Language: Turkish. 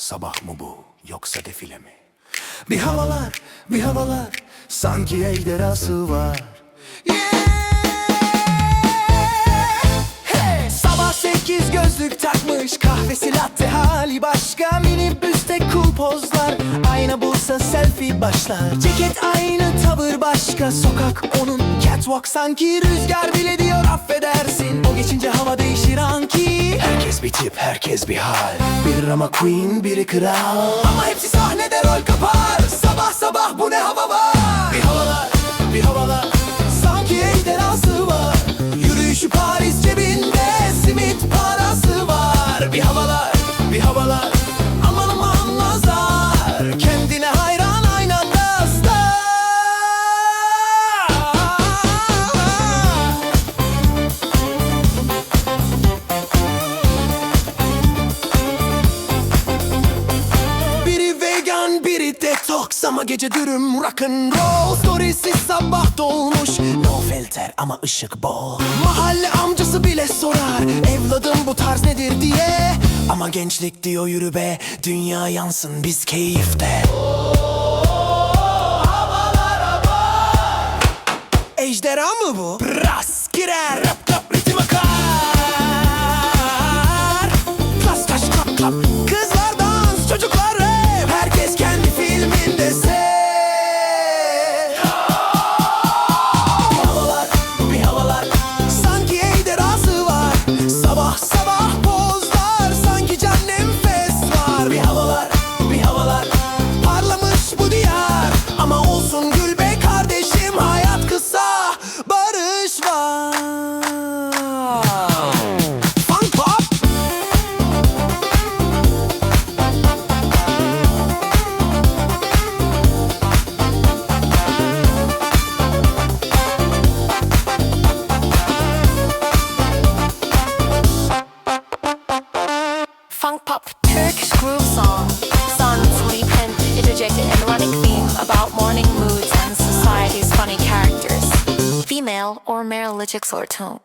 Sabah mı bu yoksa defile mi? Bir havalar, bir havalar, sanki ejderhası var. Hey! Sabah 8 gözlük takmış, kahvesi latte hali başka. Minibüste cool pozlar, ayna bulsa selfie başlar. Ceket aynı, tavır başka, sokak onun catwalk sanki. Rüzgar bile diyor affedersin, o geçince hava değişir anki. Herkes bir tip, herkes bir hal, biri ama queen, biri kral. Ama hepsi sahnede rol kapar. Sabah sabah bu ne hava var? Bir havalar, bir havalar, sanki ejderhası var. Yürüyüşü Paris cebinde, simit parası var. Bir havalar, bir havalar, aman aman nazar. Kendine hayran aynada star. Biri vegan, biri detox ama gece dürüm rock'n'roll. Storiesi sabah dolmuş, no filter ama ışık bol. Mahalle amcası bile sorar, evladım bu tarz nedir diye. Ama gençlik diyor yürü be, dünya yansın biz keyifte. Ejderha mı bu? Ras girer, rap rap ritim akar. Klas taş klap klap, kızlar dans, çocuklar rap. Herkes kendi filminde set. Bir havalar, bir havalar, sanki ejderhası var. Sabah sabah pozlar, sanki can nefes var. Bir havalar, bir havalar, parlamış bu diyar. Ama olsun gül be kardeşim, hayat kısa, barış var. Funk pop. Funk pop, Turkish groove song. Sun, sleep, and interjected a melodic theme about morning moods and society's funny characters, female or male lyrics or tone.